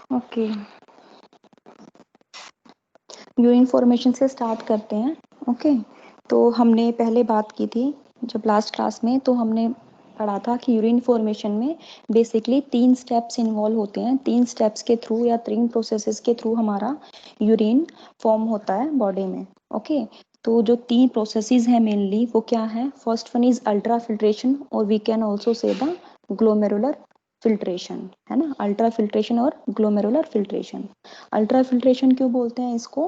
Okay, urine formation से start करते हैं। ओके, तो हमने पहले बात की थी जब लास्ट क्लास में, तो हमने पढ़ा था कि यूरिन फॉर्मेशन में बेसिकली 3 स्टेप्स इन्वॉल्व होते हैं। 3 स्टेप्स के थ्रू या 3 प्रोसेसेस के थ्रू हमारा यूरिन फॉर्म होता है बॉडी में। ओके, तो जो 3 प्रोसेसेस हैं मेनली वो क्या है? First one is ultra filtration और we can also say the glomerular filtration, है ना। अल्ट्रा फिल्ट्रेशन और ग्लोमेरुलर फिल्ट्रेशन। अल्ट्रा फिल्ट्रेशन क्यों बोलते हैं इसको?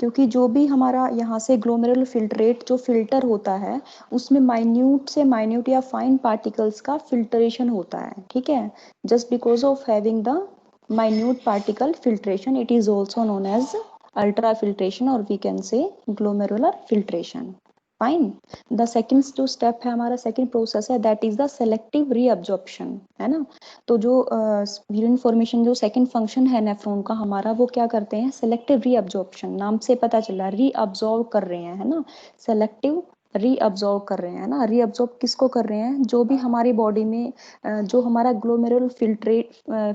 क्योंकि जो भी हमारा यहाँ से ग्लोमेरुलर फिल्ट्रेट जो फिल्टर होता है उसमें माइन्यूट से माइन्यूट या फाइन पार्टिकल्स का फिल्ट्रेशन होता है, ठीक है। Just because of having the minute particle filtration it is also known as ultra filtration और we can say glomerular filtration. Fine. The second जो स्टेप है हमारा, सेकेंड प्रोसेस है, that is the selective reabsorption, है ना। तो जो urine formation जो सेकंड फंक्शन है नेफ्रॉन का हमारा, वो क्या करते हैं? सेलेक्टिव रीअब्जॉर्प्शन, नाम से पता चला रीअब्जॉर्ब कर रहे हैं, है ना। सेलेक्टिव रीअब्जॉर्ब कर रहे हैं ना। रीअब्जॉर्ब किसको कर रहे हैं? जो भी हमारी बॉडी में जो हमारा ग्लोमेरुलर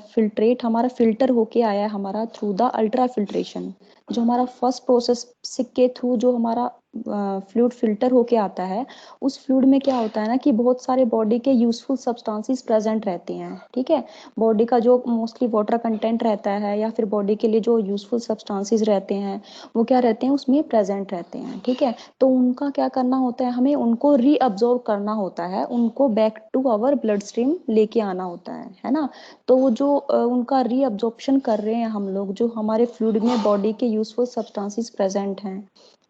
फिल्ट्रेट हमारा फिल्टर होके आया है हमारा थ्रू द अल्ट्रा फिल्ट्रेशन। जो हमारा फर्स्ट प्रोसेस के थ्रू जो हमारा फ्लूइड फिल्टर होके आता है, उस फ्लूइड में क्या होता है ना कि बहुत सारे बॉडी के यूजफुल सब्सटेंसेस प्रेजेंट रहते हैं, ठीक है। बॉडी का जो मोस्टली वाटर कंटेंट रहता है या फिर बॉडी के लिए जो यूजफुल सब्सटेंसेस रहते हैं वो क्या रहते हैं? उसमें प्रेजेंट रहते हैं, ठीक है। तो उनका क्या करना होता है? हमें उनको रीअब्जॉर्ब करना होता है, उनको back to our blood stream लेके आना होता है ना। तो वो जो उनका रीअब्जॉर्प्शन कर रहे हैं हम लोग, जो हमारे फ्लूइड में बॉडी के यूजफुल सब्सटेंसेस प्रेजेंट हैं,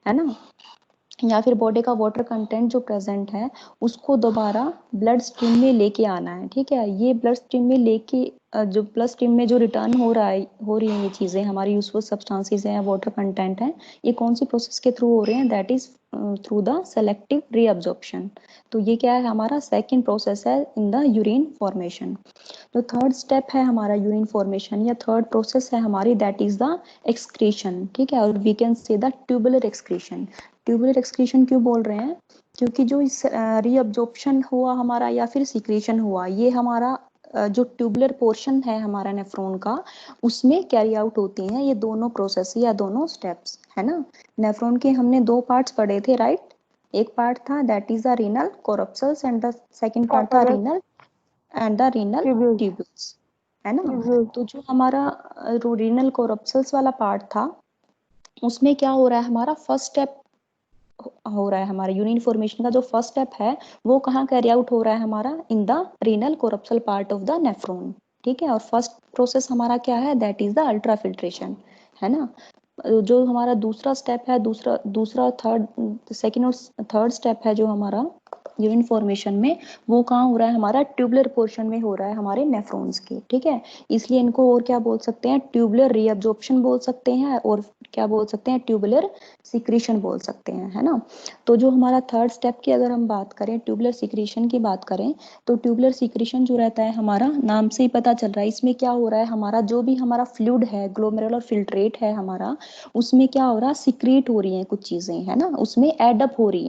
है ना, या फिर बॉडी का वाटर कंटेंट जो प्रेजेंट है उसको दोबारा ब्लड स्ट्रीम में लेके आना है, ठीक है। ये ब्लड स्ट्रीम में लेके जो ब्लड स्ट्रीम में जो रिटर्न हो रही है ये चीज़ें हमारी यूजफुल सब्सटेंसेस हैं, वाटर कंटेंट है, ये कौन सी प्रोसेस के थ्रू हो रहे हैं? That is through the selective reabsorption. तो ये क्या है? हमारा सेकेंड प्रोसेस है इन द यूरिन फॉर्मेशन। जो थर्ड स्टेप है हमारा यूरिन फॉर्मेशन या थर्ड प्रोसेस है हमारी, दैट इज द एक्सक्रीशन, ठीक है। और we can say the tubular excretion. Tubular excretion क्यों बोल रहे हैं? क्योंकि जो इस रीअब्जॉर्प्शन हुआ हमारा या फिर सिक्रीशन हुआ, ये हमारा जो ट्यूबुलर पोर्शन है हमारा नेफ्रॉन का, उसमें कैरी आउट होती हैं ये दोनों प्रोसेस या दोनों स्टेप्स, है ना। नेफ्रॉन के हमने 2 पार्ट्स पढ़े थे, राइट। एक पार्ट था that is the renal corpuscles and the second part था renal and the renal tubules, है ना। तो जो हमारा रीनल कोरप्सल्स वाला पार्ट था उसमें क्या हो रहा है? हमारा फर्स्ट स्टेप हो रहा है, हमारा यूरिन फॉर्मेशन का जो फर्स्ट स्टेप है वो कहाँ कैरी आउट हो रहा है? हमारा in the renal corpuscle part of the nephron, ठीक है। और फर्स्ट प्रोसेस हमारा क्या है? That is the ultra filtration, है ना। जो हमारा दूसरा स्टेप है, दूसरा दूसरा थर्ड सेकेंड और थर्ड स्टेप है जो हमारा यूरिन फॉर्मेशन में, वो कहाँ हो रहा है? हमारा ट्यूबुलर पोर्शन में हो रहा है हमारे नेफ्रॉन्स के, ठीक है। इसलिए इनको और क्या बोल सकते हैं? ट्यूबुलर रीअब्जॉर्प्शन बोल सकते हैं और क्या बोल सकते हैं? ट्यूबुलर सिक्रीशन बोल सकते हैं, है ना। तो जो हमारा थर्ड स्टेप की अगर हम बात करें, ट्यूबुलर सिक्रीशन की बात करें, तो ट्यूबुलर सिक्रीशन जो रहता है हमारा, नाम से ही पता चल रहा है इसमें क्या हो रहा है? हमारा जो भी हमारा फ्लूइड है, ग्लोमेरुलर फिल्ट्रेट है हमारा, उसमें क्या हो रहा है? सिक्रीट हो रही है कुछ चीजें, है ना, उसमें एडअप हो रही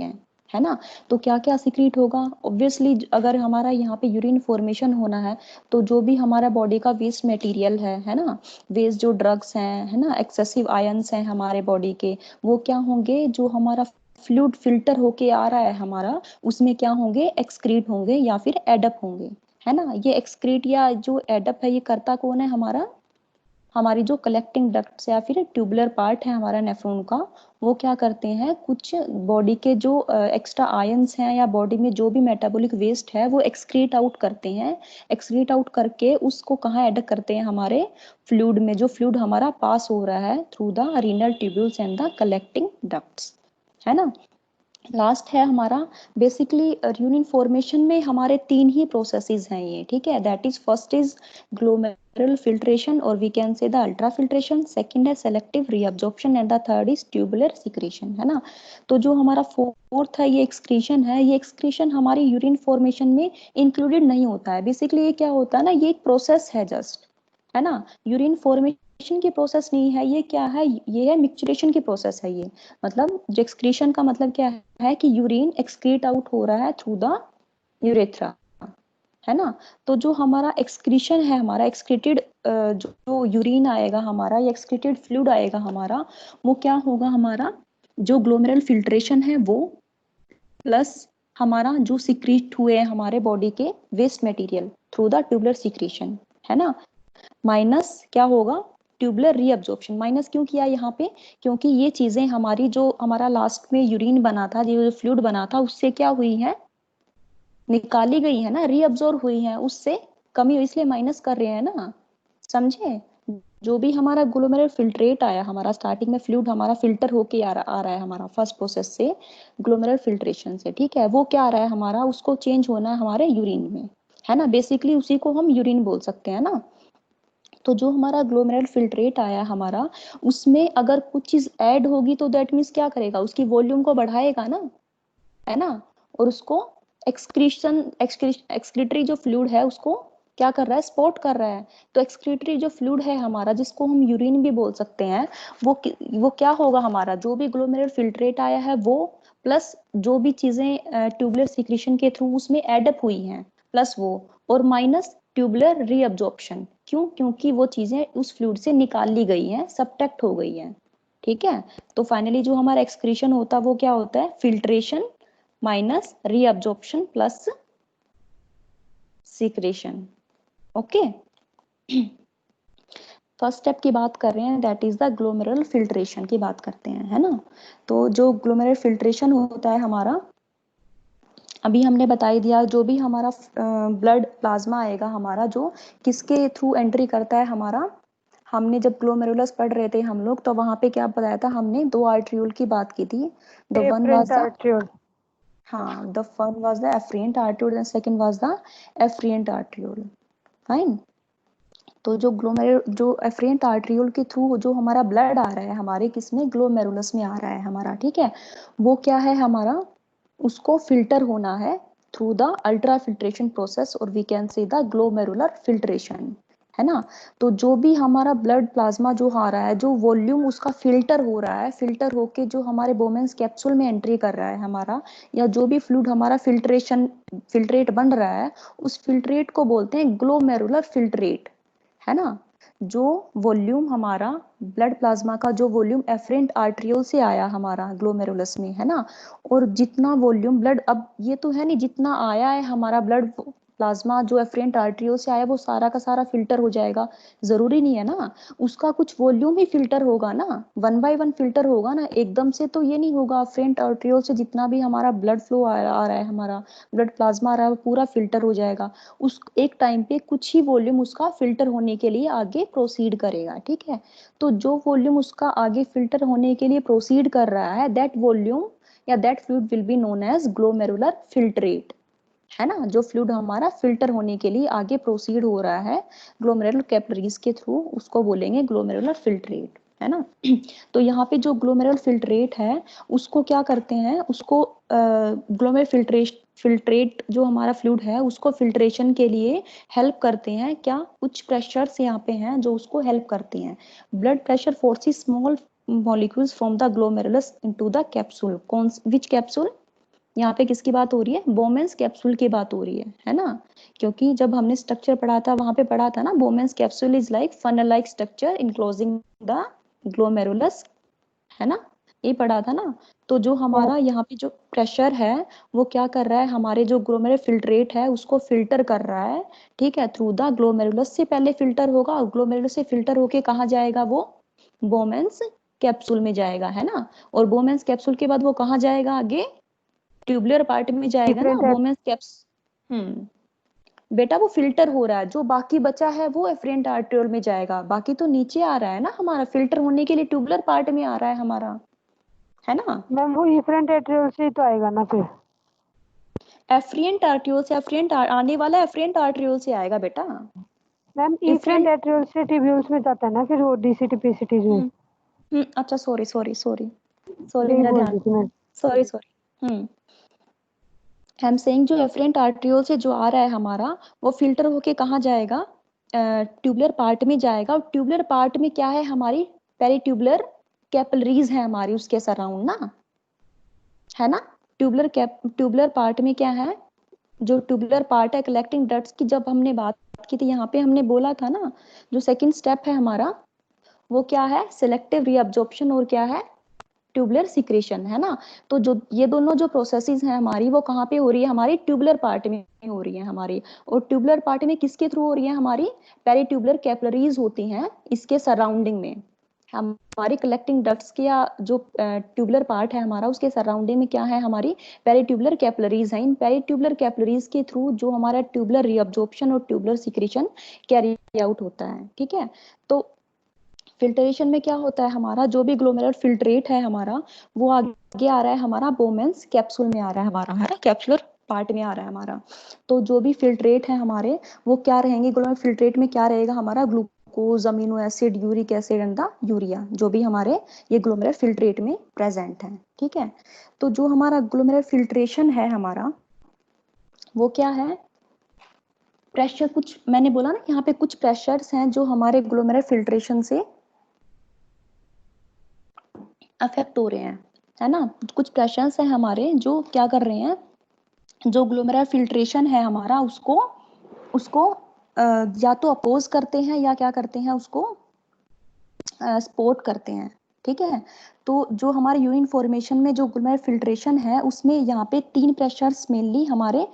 है ना। तो क्या क्या सिक्रीट होगा? ऑब्वियसली अगर हमारा यहाँ पे यूरिन फॉर्मेशन होना है तो जो भी हमारा बॉडी का वेस्ट मटेरियल है ना, वेस्ट जो ड्रग्स हैं, है ना, एक्सेसिव आयंस हैं हमारे बॉडी के, वो क्या होंगे? जो हमारा फ्लूइड फिल्टर होके आ रहा है हमारा, उसमें क्या होंगे? एक्सक्रीट होंगे या फिर एडअप होंगे, है ना। ये एक्सक्रीट या जो एडअप है ये करता कौन है? हमारा हमारी जो कलेक्टिंग डक्ट्स या फिर ट्यूबुलर पार्ट है हमारा नेफ्रॉन का, वो क्या करते हैं? कुछ बॉडी के जो एक्स्ट्रा आयंस हैं या बॉडी में जो भी मेटाबॉलिक वेस्ट है वो एक्सक्रीट आउट करते हैं। एक्सक्रीट आउट करके उसको कहाँ ऐड करते हैं? हमारे फ्लूइड में, जो फ्लूइड हमारा पास हो रहा है through the renal tubules and the collecting ducts, है ना। लास्ट है हमारा बेसिकली यूरिन फॉर्मेशन में हमारे 3 ही प्रोसेसेस हैं ये, ठीक है। That is first is glomerular filtration और we can say the ultra filtration, second है selective reabsorption and the third is tubular secretion, है ना। तो जो हमारा फोर्थ है ये एक्सक्रीशन है, ये एक्सक्रीशन हमारी यूरिन फॉर्मेशन में इंक्लूडेड नहीं होता है। बेसिकली ये क्या होता है ना, ये एक प्रोसेस है जस्ट, है ना। यूरिन फॉर्मेशन की प्रोसेस नहीं है ये, क्या है? ये है मिक्सचरेशन की प्रोसेस है ये। मतलब जो एक्सक्रीशन का मतलब क्या है कि यूरिन एक्सक्रीट आउट हो रहा है थ्रू द यूरेथ्रा, है ना। तो जो हमारा एक्सक्रीशन है, हमारा एक्सक्रीटेड जो यूरिन आएगा हमारा या एक्सक्रीटेड फ्लूइड आएगा हमारा, वो क्या होगा, हमारा जो ग्लोमेरुलर फिल्ट्रेशन है वो, प्लस हमारा जो सिक्रीट हुए हमारे बॉडी के waste material through the tubular secretion, है ना, माइनस क्या होगा, ट्यूबुलर रीअब्जॉर्प्शन। माइनस क्यों किया यहाँ पे, क्योंकि ये चीजें हमारी जो हमारा लास्ट में यूरिन बना था, जो फ्लूइड बना था, उससे क्या हुई है, निकाली गई है ना, रीअब्जॉर्ब हुई है, उससे कमी हुई, इसलिए माइनस कर रहे हैं ना, समझे। जो भी हमारा ग्लोमेरुलर फिल्ट्रेट आया हमारा, स्टार्टिंग में फ्लूइड हमारा फिल्टर होके आ रहा है हमारा फर्स्ट प्रोसेस से, ग्लोमेरुलर फिल्ट्रेशन से, ठीक है, वो क्या आ रहा है हमारा, उसको चेंज होना है हमारे यूरिन में, है ना, बेसिकली उसी को हम यूरिन बोल सकते हैं ना। तो जो हमारा ग्लोमेरुलर फिल्ट्रेट आया हमारा, उसमें अगर कुछ चीज ऐड होगी तो दैट मीन्स क्या करेगा, उसकी वॉल्यूम को बढ़ाएगा ना, है ना, और उसको एक्सक्रीटरी जो फ्लूइड है उसको क्या कर रहा है, स्पॉट कर रहा है। तो एक्सक्रीटरी जो फ्लूइड है हमारा, जिसको हम यूरिन भी बोल सकते हैं, वो क्या होगा हमारा, जो भी ग्लोमेरुलर फिल्ट्रेट आया है वो, प्लस जो भी चीजें ट्यूबुलर सिक्रीशन के थ्रू उसमें एडअप हुई हैं, प्लस वो, और माइनस ट्यूबुलर रीअब्जॉर्प्शन, क्यों, क्योंकि वो चीजें उस फ्लूइड से निकाल ली गई हैं, सबट्रैक्ट हो गई हैं, ठीक है। तो फाइनली जो हमारा एक्सक्रीशन होता है वो क्या होता है, filtration minus reabsorption plus secretion, okay. First step की बात कर रहे हैं, that is the glomerular filtration की बात करते हैं, है ना। तो जो ग्लोमेरुलर फिल्ट्रेशन होता है हमारा, अभी हमने बता ही दिया, जो भी हमारा ब्लड प्लाज्मा आएगा हमारा, जो किसके थ्रू एंट्री करता है हमारा, हमने जब ग्लोमेरुलस पढ़ रहे थे हम लोग, तो वहां पे क्या बताया था हमने, दो आर्ट्रियोल की बात की थी, the one was afferent the, arteriole. हाँ, the one was the afferent arteriole and second was the afferent arteriole, fine. तो जो जो एफरेंट आर्ट्रियोल के थ्रू जो हमारा ब्लड आ रहा है हमारे किसमें, ग्लोमेरुलस में आ रहा है हमारा, ठीक है, वो क्या है हमारा, उसको फिल्टर होना है through the ultra filtration process, और we can say the glomerular filtration, है ना। तो जो भी हमारा ब्लड प्लाज्मा जो आ रहा है, जो वॉल्यूम उसका फिल्टर हो रहा है, फिल्टर होके जो हमारे बोमेंस कैप्सूल में एंट्री कर रहा है हमारा, या जो भी फ्लूइड हमारा फिल्ट्रेट बन रहा है, उस फिल्ट्रेट को बोलते हैं ग्लोमेरुलर फिल्ट्रेट, है ना। जो वॉल्यूम हमारा ब्लड प्लाज्मा का, जो वॉल्यूम एफरेंट आर्ट्रियोल से आया हमारा ग्लोमेरुलस में, है ना, और जितना वॉल्यूम ब्लड, अब ये तो है नहीं, जितना आया है हमारा ब्लड प्लाज्मा जो एफरेंट आर्ट्रियोल से आया वो सारा का सारा फिल्टर हो जाएगा, जरूरी नहीं है ना, उसका कुछ वॉल्यूम ही फिल्टर होगा ना, वन बाय वन फिल्टर होगा ना, एकदम से तो ये नहीं होगा, एफरेंट आर्ट्रियोल से जितना भी हमारा ब्लड फ्लो आ रहा है, हमारा ब्लड प्लाज्मा आ रहा है, वो पूरा फिल्टर हो जाएगा, उस एक टाइम पे कुछ ही वॉल्यूम उसका फिल्टर होने के लिए आगे प्रोसीड करेगा, ठीक है। तो जो वॉल्यूम उसका आगे फिल्टर होने के लिए प्रोसीड कर रहा है, दैट वॉल्यूम या that fluid will be known as glomerular filtrate, है ना। जो फ्लूइड हमारा फिल्टर होने के लिए आगे प्रोसीड हो रहा है ग्लोमेरुलर कैपिलरीज के थ्रू, उसको बोलेंगे ग्लोमेरुलर फिल्ट्रेट, है ना। तो यहाँ पे जो ग्लोमेरुलर फिल्ट्रेट है, उसको क्या करते हैं, उसको ग्लोमेरुलर फिल्ट्रेट जो हमारा फ्लूइड है उसको फिल्ट्रेशन के लिए हेल्प करते हैं, क्या, कुछ प्रेशर्स यहाँ पे हैं जो उसको हेल्प करते हैं। Blood pressure forces small molecules from the glomerulus into the capsule, कौन विच कैप्सूल, यहाँ पे किसकी बात हो रही है, बोमेंस कैप्सूल की बात हो रही है ना। क्योंकि जब हमने स्ट्रक्चर पढ़ा था, वहां पे पढ़ा था ना, बोमेंस capsule is like funnel like structure enclosing the glomerulus, है ना, ये पढ़ा था ना। तो जो हमारा यहाँ पे जो प्रेशर है, वो क्या कर रहा है, हमारे जो ग्लोमेरुलर फिल्ट्रेट है उसको फिल्टर कर रहा है, ठीक है, थ्रू द ग्लोमेरुलस से पहले फिल्टर होगा, ग्लोमेरुलस से फिल्टर होके कहाँ जाएगा वो, बोमेंस कैप्सूल में जाएगा, है ना। और बोमेंस कैप्सूल के बाद वो कहाँ जाएगा आगे, ट्यूबुलर पार्ट में जाएगा ना, डिफरेंट। बोमेंस कैप्स, बेटा वो फिल्टर हो रहा है, जो बाकी बचा है वो एफरेंट आर्ट्रियोल में जाएगा, बाकी तो नीचे आ रहा है ना, हमारा फिल्टर होने के लिए ट्यूबुलर पार्ट में आ रहा है हमारा, है ना। मैम वो डिफरेंट आर्ट्रियोल से ही तो आएगा ना फिर। एफरेंट आर्ट्रियोल से, एफरेंट आने वाला एफरेंट आर्ट्रियोल से आएगा बेटा, मैम इफरेंट डिफरेंट, आर्ट्रियोल से ट्यूब्यूल्स में जाता है ना फिर वो डीसीटी पीसीटीज में। अच्छा सॉरी सॉरी सॉरी, सॉरी यही मेरा बोल ध्यान, रही थी ma'am. Sorry sorry, I am saying जो एफरेंट आर्ट्रियोल से जो आ रहा है हमारा, वो फिल्टर होके कहाँ जाएगा, ट्यूबुलर पार्ट में जाएगा, और ट्यूबुलर पार्ट में क्या है, हमारी पेरिट्यूबुलर कैपिलरीज है हमारी उसके सराउंड ना, है ना। ट्यूबुलर पार्ट में क्या है, जो ट्यूबुलर पार्ट है कलेक्टिंग डक्ट्स की, जब हमने बात की थी यहाँ पे हमने बोला था ना, जो सेकंड स्टेप है हमारा वो क्या है, सिलेक्टिव रीअब्जॉर्प्शन और क्या है, ट्यूबुलर सिक्रेशन, है ना। तो जो ये दोनों जो प्रोसेसेस हैं हमारी वो कहाँ पे हो रही है, हमारी ट्यूबुलर पार्ट में हो रही है हमारी। और ट्यूबुलर पार्ट में किसके थ्रू हो रही है, हमारी पेरिट्यूबुलर कैपिलरीज होती हैं इसके सराउंडिंग में। हमारी कलेक्टिंग डक्ट्स के या जो ट्यूबुलर पार्ट है हमारा उसके सराउंडिंग में क्या है, हमारी पेरिट्यूबुलर कैपिलरीज हैं। इन पेरिट्यूबुलर कैपिलरीज के थ्रू जो हमारा ट्यूबुलर रीअब्जॉर्प्शन और ट्यूबुलर सिक्रेशन कैरी आउट होता है, ठीक है। तो फिल्ट्रेशन में क्या होता है, हमारा जो भी ग्लोमेरुलर फिल्ट्रेट है हमारा वो आगे आ रहा है हमारा बोमेंस कैप्सूल में आ रहा है हमारा, है ना, कैप्सुलर पार्ट में आ रहा है हमारा। तो जो भी फिल्ट्रेट है हमारे वो क्या रहेंगे, ग्लोमेरुलर फिल्ट्रेट में क्या रहेगा हमारा, glucose, amino acid, uric acid and the urea, जो भी हमारे ये ग्लोमेरुलर फिल्ट्रेट में प्रेजेंट है, ठीक है। तो जो हमारा ग्लोमेरुलर फिल्ट्रेशन है हमारा वो क्या है, प्रेशर, कुछ मैंने बोला ना यहाँ पे कुछ प्रेशर्स हैं जो हमारे ग्लोमेरुलर फिल्ट्रेशन से अफेक्ट हो रहे हैं, है ना। कुछ प्रेशर्स हैं हमारे जो क्या कर रहे हैं, जो ग्लोमेरुलर फिल्ट्रेशन है हमारा उसको उसको या तो अपोज करते हैं या क्या करते हैं, उसको सपोर्ट करते हैं, ठीक है। तो जो हमारे यूरिन फॉर्मेशन में जो ग्लोमेरुलर फिल्ट्रेशन है उसमें यहाँ पे तीन प्रेशर्स मेनली हमारे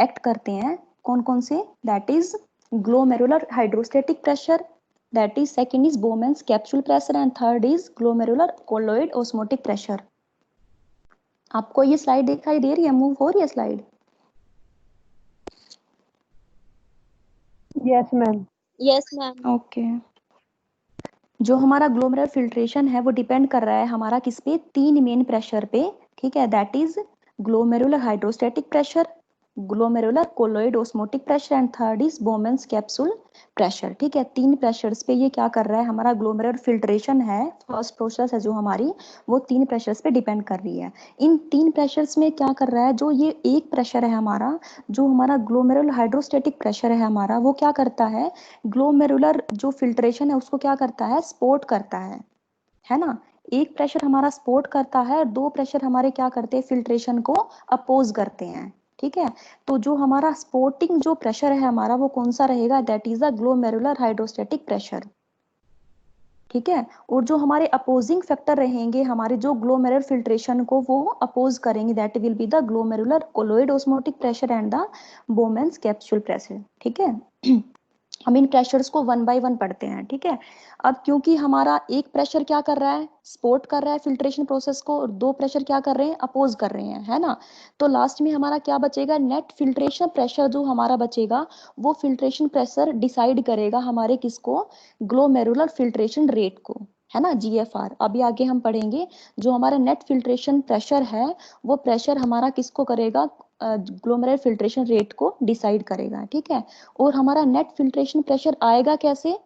एक्ट करते हैं, कौन कौन से, that is glomerular hydrostatic pressure, that is second is Bowman's capsule pressure and third is glomerular colloid osmotic pressure। आपको ये स्लाइड दिखाई दे रही है, मूव हो रही है slide? Yes ma'am. Yes ma'am. Okay. जो हमारा ग्लोमेरुलर फिल्ट्रेशन है वो डिपेंड कर रहा है हमारा किस पे, तीन मेन प्रेशर पे, ठीक है। That is glomerular hydrostatic pressure, glomerular colloid osmotic pressure and third is बोमेंस capsule pressure, ठीक है। तीन प्रेशर्स पे ये क्या कर रहा है, हमारा ग्लोमेरुलर फिल्ट्रेशन है, फर्स्ट प्रोसेस है जो हमारी वो तीन प्रेशर्स पे डिपेंड कर रही है। इन तीन प्रेशर्स में क्या कर रहा है, जो ये एक प्रेशर है हमारा, जो हमारा ग्लोमेरुलर हाइड्रोस्टेटिक प्रेशर है हमारा, वो क्या करता है, ग्लोमेरुलर जो फिल्ट्रेशन है उसको क्या करता है, सपोर्ट करता है ना। एक प्रेशर हमारा सपोर्ट करता है, दो प्रेशर हमारे क्या करते हैं, फिल्ट्रेशन को अपोज करते हैं, ठीक है। तो जो हमारा सपोर्टिंग जो प्रेशर है हमारा वो कौन सा रहेगा, that is the glomerular hydrostatic pressure, ठीक है। और जो हमारे अपोजिंग फैक्टर रहेंगे हमारे जो ग्लोमेरुलर फिल्ट्रेशन को वो अपोज करेंगे, that will be the glomerular colloid osmotic pressure and the बोमेंस capsule pressure, ठीक है। हम इन प्रेशर्स को वन बाय वन पढ़ते हैं, ठीक है। अब क्योंकि हमारा एक प्रेशर क्या कर रहा है, सपोर्ट कर रहा है फिल्ट्रेशन प्रोसेस को, और दो प्रेशर क्या कर रहे हैं, अपोज कर रहे हैं, है ना। तो लास्ट में हमारा क्या बचेगा, नेट फिल्ट्रेशन प्रेशर जो हमारा बचेगा वो फिल्ट्रेशन प्रेशर डिसाइड करेगा हमारे किसको, ग्लोमेरुलर फिल्ट्रेशन रेट को, है ना, GFR। अभी आगे हम पढ़ेंगे जो हमारा नेट फिल्ट्रेशन प्रेशर है वो प्रेशर हमारा किसको करेगा, ग्लोमेरुलर फिल्ट्रेशन रेट को डिसाइड करेगा, ठीक है। और हमारा नेट फिल्ट्रेशन प्रेशर आएगा कैसे,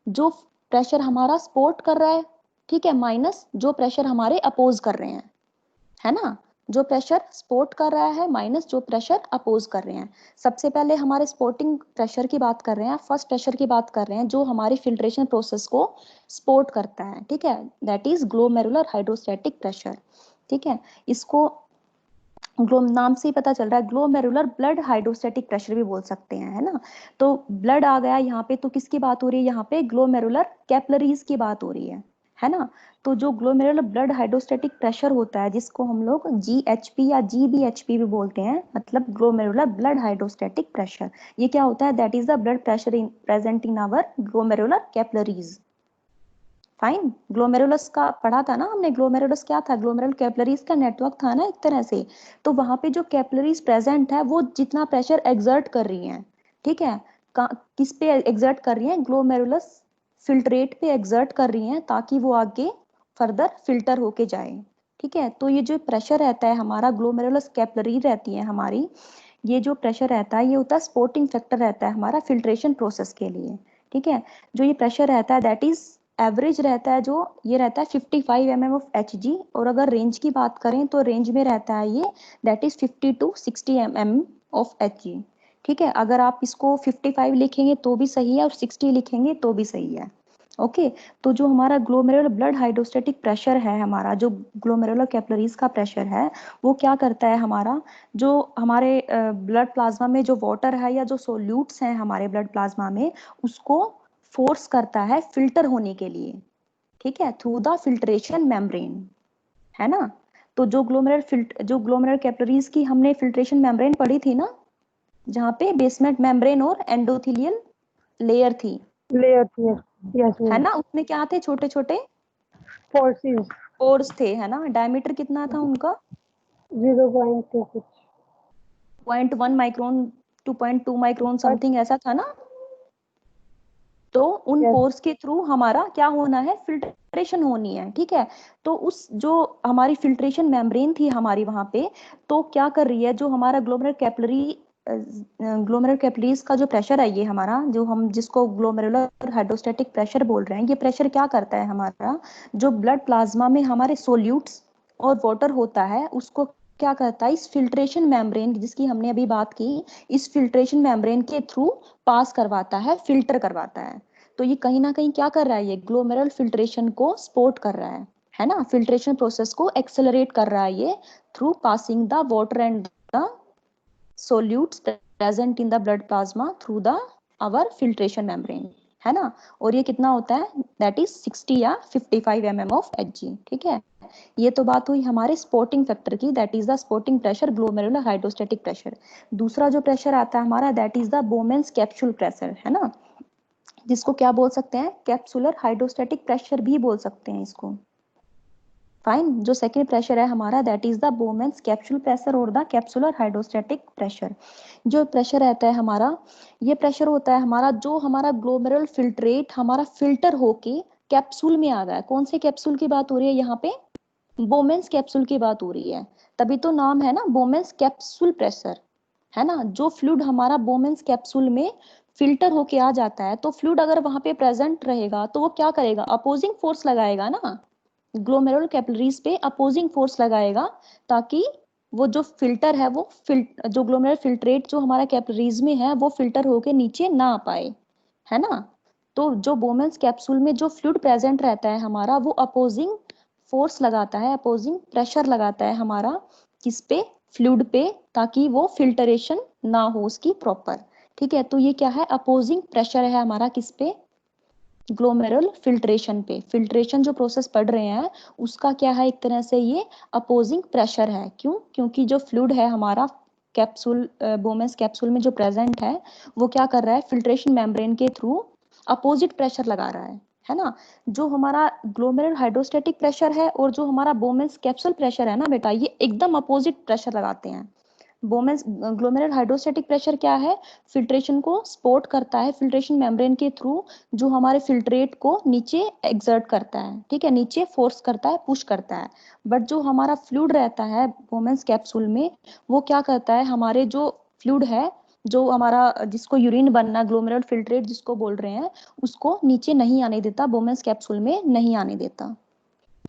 जो प्रेशर हमारा सपोर्ट कर रहा है, ठीक है, माइनस जो प्रेशर हमारे अपोज कर रहे हैं, है ना। जो प्रेशर सपोर्ट कर रहा है माइनस जो प्रेशर अपोज कर रहे हैं। सबसे पहले हमारे सपोर्टिंग प्रेशर की बात कर रहे हैं, फर्स्ट प्रेशर की बात कर रहे हैं जो हमारी फिल्ट्रेशन प्रोसेस को सपोर्ट करता है, ठीक है, that is glomerular hydrostatic pressure, ठीक है। इसको नाम से ही पता चल रहा है, ग्लोमेरुलर ब्लड हाइड्रोस्टेटिक प्रेशर भी बोल सकते हैं, है ना। तो ब्लड आ गया यहाँ पे, तो किसकी बात हो रही है यहाँ पे, ग्लोमेरुलर कैपिलरीज की बात हो रही है ना। तो जो ग्लोमेरुलर ब्लड हाइड्रोस्टेटिक प्रेशर होता है जिसको हम लोग GHP या GBHP भी बोलते हैं, मतलब ग्लोमेरुलर ब्लड हाइड्रोस्टेटिक प्रेशर, ये क्या होता है, that is the blood pressure in present in our glomerular capillaries. Fine, glomerulus का पढ़ा था ना हमने, ग्लोमेरुलस क्या था, ग्लोमेरुलर कैपिलरीज का नेटवर्क था ना एक तरह से। तो वहां पे जो कैपिलरीज प्रेजेंट है वो जितना प्रेशर एक्सर्ट कर रही हैं, ठीक है, किस पे एक्सर्ट कर रही हैं, ग्लोमेरुलस फिल्ट्रेट पे एक्सर्ट कर रही हैं ताकि वो आगे फर्दर फिल्टर होके जाए, ठीक है। तो ये जो प्रेशर रहता है हमारा, ग्लोमेरुलस कैपिलरी रहती है हमारी, ये जो प्रेशर रहता है ये होता है सपोर्टिंग फैक्टर रहता है हमारा फिल्ट्रेशन प्रोसेस के लिए, ठीक है। जो ये प्रेशर रहता है दैट इज एवरेज रहता है, जो ये रहता है 55 mm ऑफ Hg, और अगर रेंज की बात करें तो रेंज में रहता है ये that is 50 to 60 mm of Hg, ठीक है। अगर आप इसको 55 लिखेंगे तो भी सही है और 60 लिखेंगे तो भी सही है, ओके। तो जो हमारा ग्लोमेरुलर ब्लड हाइड्रोस्टेटिक प्रेशर है, हमारा जो ग्लोमेरुलर कैपिलरीज का प्रेशर है, वो क्या करता है, हमारा जो हमारे ब्लड प्लाज्मा में जो वाटर है या जो सोल्यूट्स हैं हमारे ब्लड प्लाज्मा में, उसको फोर्स करता है फिल्टर होने के लिए, ठीक है, थ्रू द फिल्ट्रेशन मेम्ब्रेन, है ना। तो जो ग्लोमेरुलर कैपिलरीज की हमने फिल्ट्रेशन मेम्ब्रेन पढ़ी थी ना, जहाँ पे बेसमेंट मेम्ब्रेन और एंडोथेलियल लेयर थी, लेयर थी, यस है मैम। ना, उसमें क्या थे, छोटे छोटे फोर्सेस पोर्स थे, है ना। डायमीटर कितना था उनका, 0.2 कुछ। 0.1 माइक्रोन, 2.2 माइक्रोन समथिंग ऐसा था ना। तो उन यस। पोर्स के थ्रू हमारा क्या होना है, फिल्ट्रेशन होनी है, ठीक है। तो उस जो हमारी फिल्ट्रेशन मेम्ब्रेन थी हमारी वहां पे, तो क्या कर रही है, जो हमारा ग्लोमेरुलर कैपिलरीज का जो प्रेशर है, ये हमारा जो हम जिसको ग्लोमेरुलर हाइड्रोस्टेटिक प्रेशर बोल रहे हैं, ये प्रेशर क्या करता है, हमारा जो ब्लड प्लाज्मा में हमारे सोल्यूट्स और वाटर होता है, उसको क्या करता है, इस फिल्ट्रेशन मेम्ब्रेन जिसकी हमने अभी बात की, इस फिल्ट्रेशन मेम्ब्रेन के थ्रू पास करवाता है, फिल्टर करवाता है। तो ये कहीं ना कहीं क्या कर रहा है, ये ग्लोमेरुलर फिल्ट्रेशन को सपोर्ट कर रहा है ना, फिल्ट्रेशन प्रोसेस को एक्सेलरेट कर रहा है ये, through passing the water and the solutes present in the blood plasma through the our filtration membrane, है ना। और ये कितना होता है, दैट इज 60 या 55 mm ऑफ Hg, ठीक है। ये तो बात हुई हमारे स्पोर्टिंग फैक्टर की, that is the sporting pressure, glomerular hydrostatic pressure. दूसरा जो प्रेशर आता है हमारा, that is the Bowman's capsule pressure, है ना, जिसको क्या बोल सकते हैं, कैप्सुलर हाइड्रोस्टेटिक प्रेशर भी बोल सकते हैं इसको। फाइन। जो सेकेंड प्रेशर है हमारा, that is the Bowman's capsule pressure और द कैप्सुलर हाइड्रोस्टेटिक प्रेशर। जो प्रेशर रहता है हमारा, ये प्रेशर होता है हमारा, जो हमारा ग्लोमेरुलर फिल्ट्रेट हमारा फिल्टर होके कैप्सूल में आ गया। कौन से कैप्सूल की बात हो रही है यहाँ पे, बोमेन्स कैप्सूल की बात हो रही है, तभी तो नाम है ना बोमेन्स कैप्सूल प्रेशर, है ना। जो फ्लूइड हमारा बोमेन्स कैप्सूल में फिल्टर होके आ जाता है, तो फ्लूइड अगर वहां पे प्रेजेंट रहेगा तो वो क्या करेगा, अपोजिंग फोर्स लगाएगा ना, ग्लोमेरुलर कैपिलरीज पे अपोजिंग फोर्स लगाएगा, ताकि वो जो फिल्टर है, वो जो ग्लोमेरुलर फिल्ट्रेट जो हमारा कैपिलरीज में है, वो फिल्टर होके नीचे ना आ पाए, है ना। तो जो बोमेन्स कैप्सूल में जो फ्लूइड प्रेजेंट रहता है हमारा, वो अपोजिंग फोर्स लगाता है, अपोजिंग प्रेशर लगाता है हमारा, किस पे, फ्लूइड पे, ताकि वो फिल्टरेशन ना हो उसकी प्रॉपर, ठीक है। तो ये क्या है, अपोजिंग प्रेशर है हमारा, किस पे, ग्लोमेरुलर फिल्ट्रेशन पे। फिल्ट्रेशन जो प्रोसेस पढ़ रहे हैं, उसका क्या है, एक तरह से ये अपोजिंग प्रेशर है। क्यों, क्योंकि जो फ्लूइड है हमारा कैप्सूल, बोमेन्स कैप्सूल में जो प्रेजेंट है, वो क्या कर रहा है, फिल्ट्रेशन मेम्ब्रेन के थ्रू अपोजिट प्रेशर लगा रहा है ना। जो हमारा ग्लोमेरुलर हाइड्रोस्टेटिक प्रेशर है और जो हमारा बोमेन्स कैप्सूल प्रेशर है ना बेटा, ये एकदम अपोजिट प्रेशर लगाते हैं। बोमेन्स ग्लोमेरुलर हाइड्रोस्टेटिक प्रेशर क्या है, फिल्ट्रेशन को सपोर्ट करता है, फिल्ट्रेशन मेम्ब्रेन के थ्रू जो हमारे फिल्ट्रेट को नीचे एक्सर्ट करता है, ठीक है, नीचे फोर्स करता है, पुश करता है। बट जो हमारा फ्लूइड रहता है बोमेन्स कैप्सूल में, वो क्या करता है, हमारे जो फ्लूइड है, जो हमारा जिसको यूरिन बनना, ग्लोमेरुलर फिल्ट्रेट जिसको बोल रहे हैं, उसको नीचे नहीं आने देता, बोमेन्स कैप्सूल में नहीं आने देता।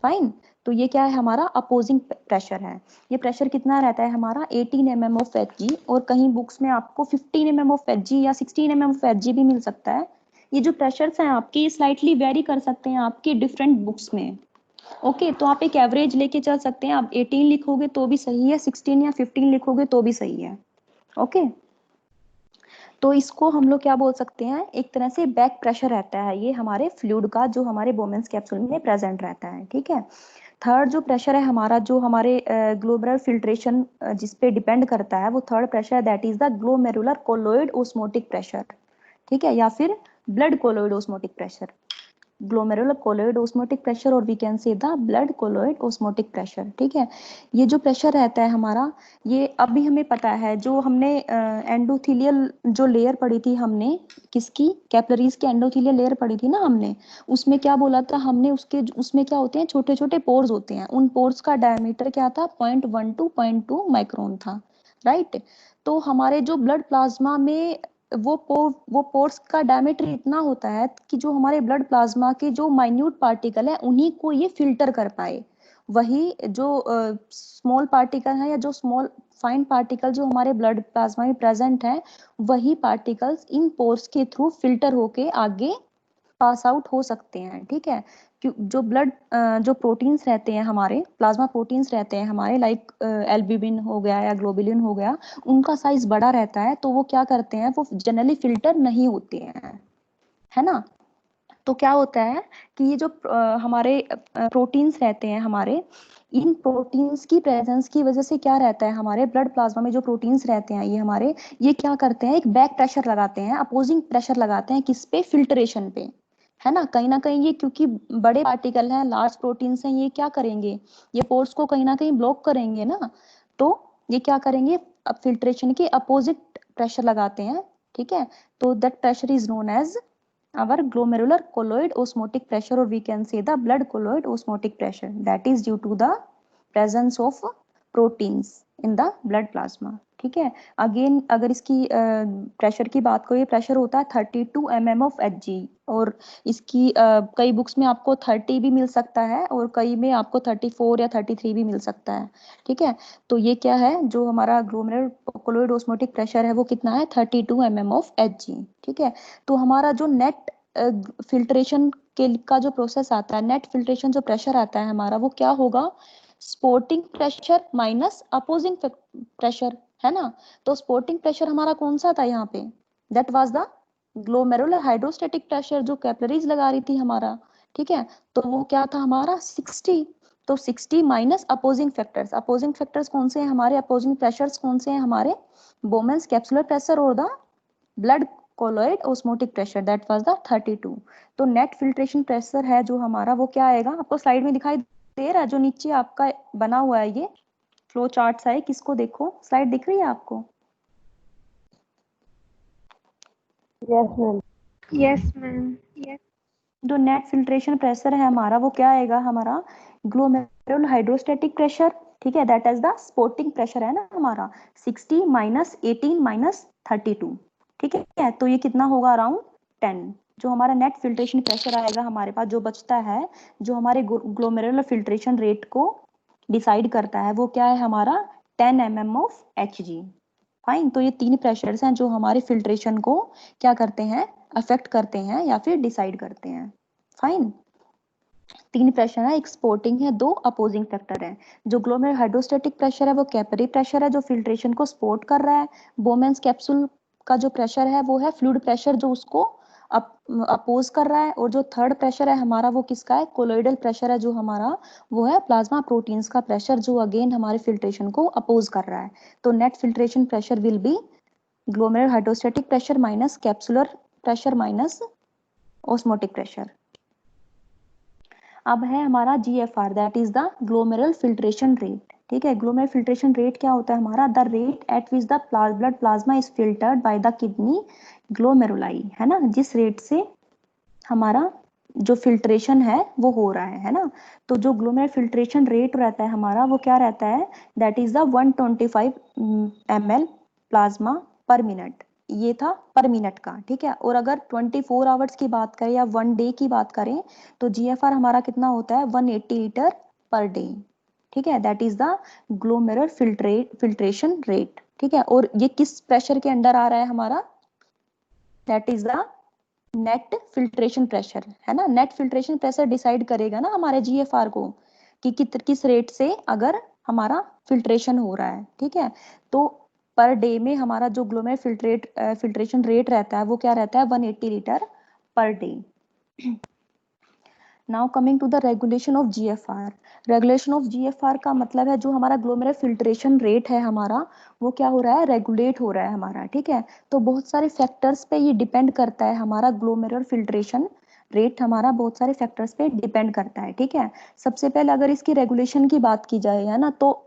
फाइन। तो ये क्या है, हमारा अपोजिंग प्रेशर है। ये प्रेशर कितना रहता है हमारा, 18 mm ऑफ Hg, और कहीं बुक्स में आपको 15 mm ऑफ Hg या 16 mm ऑफ Hg भी मिल सकता है। ये जो प्रेशर्स हैं आपकी, स्लाइटली वेरी कर सकते हैं आपकी डिफरेंट बुक्स में। ओके, तो आप एक एवरेज लेके चल सकते हैं, आप 18 लिखोगे तो भी सही है, 16 या 15 लिखोगे तो भी सही है। ओके। तो इसको हम लोग क्या बोल सकते हैं, एक तरह से बैक प्रेशर रहता है ये हमारे फ्लूइड का, जो हमारे बोमेन्स कैप्सूल में प्रेजेंट रहता है, ठीक है। थर्ड जो प्रेशर है हमारा, जो हमारे ग्लोमेरुलर फिल्ट्रेशन जिस पे डिपेंड करता है, वो third pressure, that is the glomerular colloid osmotic pressure, ठीक है, या फिर blood colloid osmotic pressure, glomerular colloid osmotic pressure, और we can say the blood colloid osmotic pressure, ठीक है। ये जो प्रेशर रहता है हमारा, ये अभी हमें पता है, जो हमने एंडोथेलियल जो लेयर पढ़ी थी हमने, किसकी, कैपिलरीज की एंडोथेलियल लेयर पढ़ी थी ना हमने, उसमें क्या बोला था हमने, उसके उसमें क्या होते हैं, छोटे छोटे पोर्स होते हैं, उन पोर्स का डायमीटर क्या था, 0.1 टू 0.2 माइक्रोन था, राइट। तो हमारे जो ब्लड प्लाज्मा में वो पोर्स का डायमीटर इतना होता है कि जो हमारे ब्लड प्लाज्मा के जो माइन्यूट पार्टिकल है, उन्हीं को ये फिल्टर कर पाए। वही जो स्मॉल पार्टिकल है, या जो स्मॉल फाइन पार्टिकल जो हमारे ब्लड प्लाज्मा में प्रेजेंट है, वही पार्टिकल्स इन पोर्स के थ्रू फिल्टर होके आगे पास आउट हो सकते हैं, ठीक है। जो ब्लड जो प्रोटीन्स रहते हैं हमारे, प्लाज्मा प्रोटीन्स रहते हैं हमारे, लाइक एल्ब्यूमिन हो गया या ग्लोबुलिन हो गया, उनका साइज बड़ा रहता है, तो वो क्या करते हैं, वो जनरली फिल्टर नहीं होते हैं, है ना। तो क्या होता है कि ये जो हमारे प्रोटीन्स रहते हैं हमारे, इन प्रोटीन्स की प्रेजेंस की वजह से क्या रहता है, हमारे ब्लड प्लाज्मा में जो प्रोटीन्स रहते हैं ये हमारे, ये क्या करते हैं, एक बैक प्रेशर लगाते हैं, अपोजिंग प्रेशर लगाते हैं, किस पे, फिल्ट्रेशन पे, है ना कहीं ये क्योंकि बड़े पार्टिकल हैं, लार्ज प्रोटीन्स हैं, ये क्या करेंगे, ये पोर्स को कहीं ना कहीं ब्लॉक करेंगे ना, तो ये क्या करेंगे, अब फिल्ट्रेशन के अपोजिट प्रेशर लगाते हैं, ठीक है। तो that pressure is known as our glomerular colloid osmotic pressure, or we can say the blood colloid osmotic pressure, that is due to the presence of proteins in the blood plasma, ठीक है। Again अगर इसकी pressure की बात करें, pressure होता है 32 mm of Hg, और इसकी कई बुक्स में आपको 30 भी मिल सकता है, और कई में आपको 34 या 33 भी मिल सकता है, ठीक है। तो ये क्या है, जो हमारा ग्लोमेरुलर कोलोइड ऑस्मोटिक प्रेशर है वो कितना है, 32 mm of Hg, ठीक है। तो हमारा जो नेट फिल्ट्रेशन के का जो प्रोसेस आता है, नेट फिल्ट्रेशन जो प्रेशर आता है हमारा, वो क्या होगा, sporting pressure minus opposing pressure, है ना। तो स्पोर्टिंग प्रेशर हमारा कौन सा था यहाँ पे, that was the glomerular hydrostatic pressure, जो कैपिलरीज लगा रही थी हमारा, ठीक है। तो वो क्या था हमारा 60, तो 60 minus opposing factors, opposing factors कौन से हैं हमारे, अपोजिंग प्रेशर्स कौन से हैं हमारे, बोमेन्स कैप्सुलर प्रेशर और the blood colloid osmotic pressure, that was the 32। तो नेट फिल्ट्रेशन प्रेशर है जो हमारा, वो क्या आएगा, आपको स्लाइड में दिखाई दे रहा है, जो नीचे आपका बना हुआ है ये फ्लो चार्ट है, किसको देखो, स्लाइड दिख रही है आपको। Yes ma'am. Yes ma'am. जो नेट फिल्ट्रेशन प्रेशर है हमारा, वो क्या आएगा हमारा, ग्लोमेरुलर हाइड्रोस्टेटिक प्रेशर, ठीक है, that is the sporting pressure है ना हमारा, 60 माइनस 18 माइनस 32, ठीक है। तो ये कितना होगा, अराउंड 10। जो हमारा नेट फिल्ट्रेशन प्रेशर आएगा हमारे पास, जो बचता है, जो हमारे ग्लोमेरुलर फिल्ट्रेशन रेट को डिसाइड करता है, वो क्या है हमारा 10 mm ऑफ Hg, फाइन। तो ये तीन प्रेशर्स हैं जो हमारे फिल्ट्रेशन को क्या करते हैं, अफेक्ट करते हैं या फिर डिसाइड करते हैं, फाइन। तीन प्रेशर है, एक स्पोर्टिंग है, दो अपोजिंग फैक्टर है। जो ग्लोमेरुलर हाइड्रोस्टेटिक प्रेशर है वो कैपिलरी प्रेशर है, जो फिल्ट्रेशन को सपोर्ट कर रहा है। बोमेन्स कैप्सूल का जो प्रेशर है वो है फ्लूइड प्रेशर, जो उसको अपोज कर रहा है। और जो थर्ड प्रेशर है हमारा, वो किसका है, कोलोइडल प्रेशर है, जो हमारा वो है प्लाज्मा प्रोटीन्स का प्रेशर, जो अगेन हमारे फिल्ट्रेशन को अपोज कर रहा है। तो net filtration pressure will be glomerular hydrostatic pressure minus capsular pressure minus osmotic pressure. अब है हमारा GFR, that is the glomerular filtration rate, ठीक है। ग्लोमेरुलर फिल्ट्रेशन रेट क्या होता है हमारा, the rate at which the blood plasma is filtered by the kidney glomeruli, है ना, जिस रेट से हमारा जो फिल्ट्रेशन है वो हो रहा है ना। तो जो ग्लोमेरुलर फिल्ट्रेशन रेट रहता है हमारा, वो क्या रहता है, that is the 125 ml plasma पर मिनट, ये था पर मिनट का, ठीक है। और अगर 24 आवर्स की बात करें या 1 डे की बात करें, तो GFR हमारा कितना होता है, 180 लीटर पर डे, ठीक है, that is the glomerular filtration rate, ठीक है। और ये किस प्रेशर के अंडर आ रहा है हमारा, that is the net filtration pressure, है ना। नेट फिल्ट्रेशन प्रेशर डिसाइड करेगा ना हमारे GFR को, कि किस रेट से अगर हमारा फिल्ट्रेशन हो रहा है, ठीक है। तो पर डे में हमारा जो ग्लोमेरुलर फिल्ट्रेशन रेट रहता है वो क्या रहता है, 180 litre per day. Now coming to the regulation of GFR। Regulation of GFR का मतलब है, जो हमारा ग्लोमेरुलर फिल्ट्रेशन रेट है हमारा, वो क्या हो रहा है, रेगुलेट हो रहा है हमारा, ठीक है। तो बहुत सारे फैक्टर्स पे ये डिपेंड करता है, हमारा ग्लोमेरुलर फिल्ट्रेशन रेट हमारा बहुत सारे फैक्टर्स पे डिपेंड करता है, ठीक है। सबसे पहले अगर इसकी रेगुलेशन की बात की जाए, है ना, तो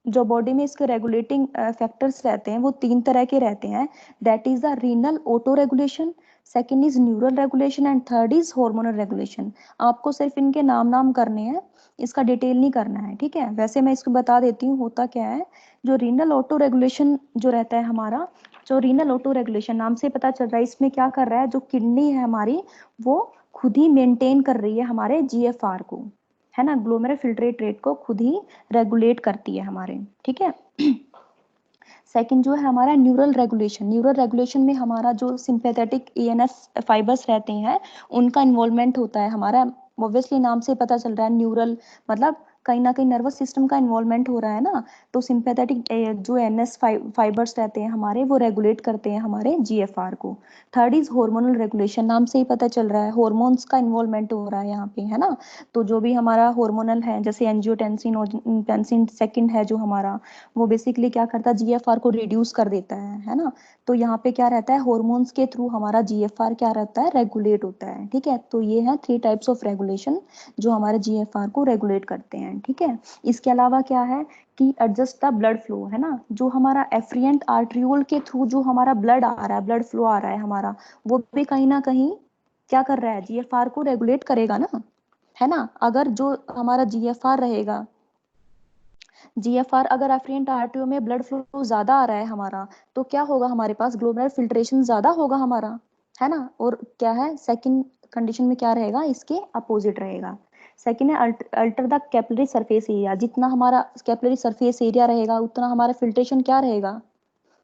जो बॉडी में इसके रेगुलेटिंग फैक्टर्स रहते हैं वो तीन तरह के रहते हैं, that is the renal auto regulation, second is neural regulation and third is hormonal regulation. आपको सिर्फ इनके नाम करने हैं, इसका डिटेल नहीं करना है, ठीक है। वैसे मैं इसको बता देती हूँ होता क्या है। जो रीनल ऑटो रेगुलेशन जो रहता है हमारा, जो रीनल ऑटो रेगुलेशन नाम से पता चल रहा है, इसमें क्या कर रहा है, जो किडनी है हमारी, वो खुद ही मेंटेन कर रही है हमारे GFR को, है ना, ग्लोमेरुलर फिल्ट्रेट रेट को खुद ही रेगुलेट करती है हमारे, ठीक है। सेकंड जो है हमारा न्यूरल रेगुलेशन। न्यूरल रेगुलेशन में हमारा जो सिंपैथेटिक ईएनएस फाइबर्स रहते हैं उनका इन्वॉल्वमेंट होता है हमारा। ऑब्वियसली नाम से पता चल रहा है न्यूरल मतलब कहीं ना कहीं नर्वस सिस्टम का इन्वॉल्वमेंट हो रहा है ना। तो सिंपैथेटिक जो एनएस फाइबर्स रहते हैं हमारे वो रेगुलेट करते हैं हमारे जीएफआर को। Third is hormonal regulation. नाम से ही पता चल रहा है हार्मोन्स का इन्वॉल्वमेंट हो रहा है यहाँ पे, है ना। तो जो भी हमारा हार्मोनल है जैसे एंजियोटेंसिन टेंसिन सेकंड है जो हमारा, वो बेसिकली क्या करता है जीएफआर को रिड्यूस कर देता है ना। तो यहाँ पे क्या रहता है हार्मोन्स के थ्रू हमारा जीएफआर क्या रहता है रेगुलेट होता है। ठीक है, तो ये है 3 टाइप्स ऑफ रेगुलेशन जो हमारे जीएफआर को रेगुलेट करते हैं। ठीक है, इसके अलावा क्या है कि एडजस्ट द ब्लड फ्लो, है ना। जो हमारा एफ्रिएंट आर्ट्रियोल के थ्रू जो हमारा ब्लड आ रहा है, ब्लड फ्लो आ रहा है हमारा, वो भी कहीं ना कहीं क्या कर रहा है जीएफआर को रेगुलेट करेगा ना, है ना। अगर जो हमारा जीएफआर रहेगा, जीएफआर अगर एफरेंट आर्टरियो में ब्लड फ्लो ज्यादा आ रहा है हमारा, तो क्या होगा हमारे पास ग्लोमेरुलर फिल्ट्रेशन ज्यादा होगा हमारा, है ना। और क्या है सेकंड कंडीशन में क्या रहेगा, इसके अपोजिट रहेगा। सेकंड है alter the capillary surface area. जितना हमारा कैपिलरी सरफेस एरिया रहेगा उतना हमारा फिल्ट्रेशन क्या रहेगा,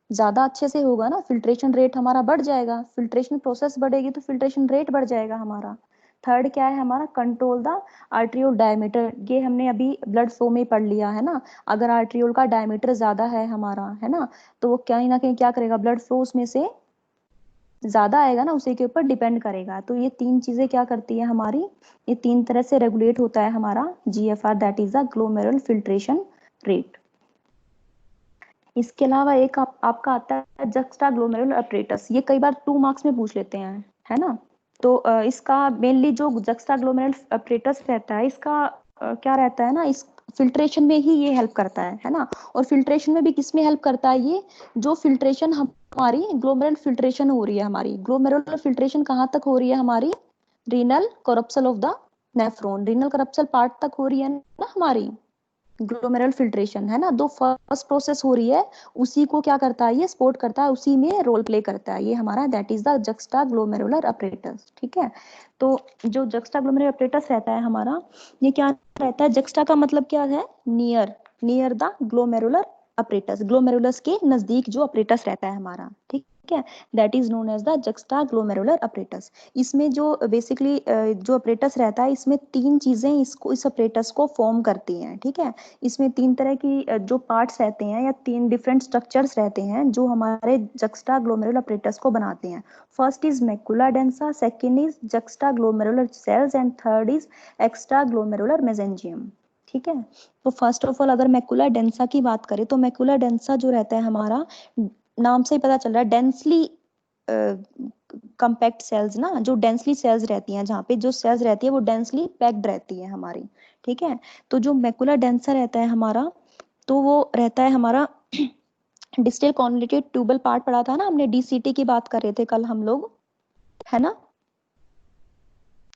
ज्यादा अच्छे से होगा ना। फिल्ट्रेशन रेट हमारा बढ़ जाएगा, फिल्ट्रेशन प्रोसेस बढ़ेगी तो फिल्ट्रेशन रेट बढ़ जाएगा हमारा। थर्ड क्या है हमारा कंट्रोल द आर्ट्रियोल डायमीटर। ये हमने अभी ब्लड फ्लो में पढ़ लिया है ना। अगर आर्ट्रियोल का डायमीटर ज्यादा है हमारा, है ना, तो वो कहीं ना कहीं क्या करेगा ब्लड फ्लो उसमें से ज्यादा आएगा ना, उसी के ऊपर डिपेंड करेगा। तो ये 3 चीजें क्या करती है हमारी, ये 3 तरह से रेगुलेट होता है हमारा GFR, that is the glomerular filtration rate. इसके अलावा एक आपका आता है जक्स्टा ग्लोमेरुलर अपरेटस। ये कई बार 2 मार्क्स में पूछ लेते हैं, है ना। तो इसका मेनली जो जक्स्टा ग्लोमेरुलर अपरेटस रहता है इसका क्या रहता है ना, इस फिल्ट्रेशन में ही ये हेल्प करता है ना। और फिल्ट्रेशन में भी किस में हेल्प करता है ये, जो फिल्ट्रेशन हमारी ग्लोमेरुलर फिल्ट्रेशन हो रही है, हमारी ग्लोमेरुलर फिल्ट्रेशन कहाँ तक हो रही है हमारी, renal corpuscle of the nephron, renal corpuscle part तक हो रही है ना हमारी ग्लोमेरुलर फिल्ट्रेशन, है ना। दो फर्स्ट प्रोसेस हो रही है उसी को क्या करता है ये सपोर्ट करता है, उसी में रोल प्ले करता है ये हमारा, that is the juxtaglomerular apparatus. ठीक है, तो जो जक्स्टा ग्लोमेरुलर अपरेटस रहता है हमारा, ये क्या रहता है, जक्स्टा का मतलब क्या है near, near the glomerular apparatus, glomerulus के नजदीक जो अपरेटस रहता है हमारा। ठीक है, that is known as the juxtaglomerular apparatus. इसमें जो बेसिकली जो अपरेटस रहता है इसमें 3 चीजें इसको इस अपरेटस को फॉर्म करती हैं। ठीक है, इसमें 3 तरह की जो पार्ट्स रहते हैं या 3 डिफरेंट स्ट्रक्चर्स रहते हैं जो हमारे जक्स्टा ग्लोमेरुलर अपरेटस को बनाते हैं। First is macula densa, second is juxtaglomerular cells and third is extraglomerular mesangium. ठीक है, तो फर्स्ट ऑफ ऑल अगर मैकुला डेंसा की बात करें तो मैकुला डेंसा जो रहता है हमारा, नाम से ही पता चल रहा है डेंसली कंपैक्ट सेल्स ना, जो डेंसली सेल्स रहती हैं, जहाँ पे जो सेल्स रहती है वो डेंसली पैक्ड रहती है हमारी। ठीक है, तो जो मैकुला डेंसा रहता है हमारा, तो वो रहता है हमारा डिस्टल कॉन्वोल्यूटेड ट्यूबल पार्ट पढ़ा था ना हमने, डीसीटी की बात कर रहे थे कल हम लोग, है ना,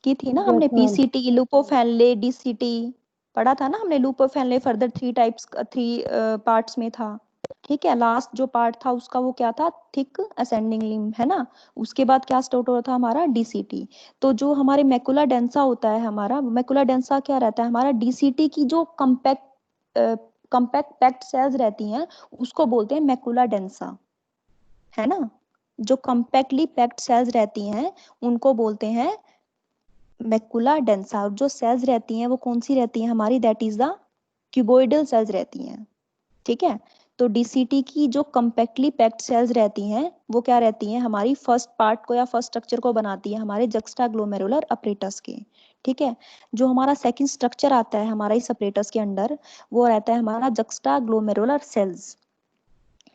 की थी ना यस हमने, मैम। पीसीटी लूपोफेनले डीसीटी पढ़ा था ना हमने। लूपोफेनले फर्दर 3 टाइप्स 3 पार्ट्स में था। ठीक है, लास्ट जो पार्ट था उसका वो क्या था, थिक असेंडिंग लिम्ब, है ना। उसके बाद क्या स्टार्ट हो रहा था हमारा डीसीटी। तो जो हमारे मैकुला डेंसा होता है हमारा, मैकुला डेंसा क्या रहता है हमारा, डीसीटी की जो कंपैक्ट पैक्ड सेल्स रहती हैं उसको बोलते हैं मैकुला डेंसा, है ना। जो कंपैक्टली पैक्ड सेल्स रहती हैं उनको बोलते हैं मैकुला डेंसा। और जो सेल्स रहती हैं वो कौन सी रहती हैं हमारी, that is the cuboidal cells रहती हैं। ठीक है, तो डीसीटी की जो कंपैक्टली पैक्ड सेल्स रहती हैं वो क्या रहती हैं हमारी, फर्स्ट पार्ट को या फर्स्ट स्ट्रक्चर को बनाती है हमारे जक्स्टा ग्लोमेरुलर अपरेटस के। ठीक है, जो हमारा सेकंड स्ट्रक्चर आता है हमारा इस अपरेटस के अंडर, वो रहता है हमारा जक्स्टा ग्लोमेरुलर सेल्स।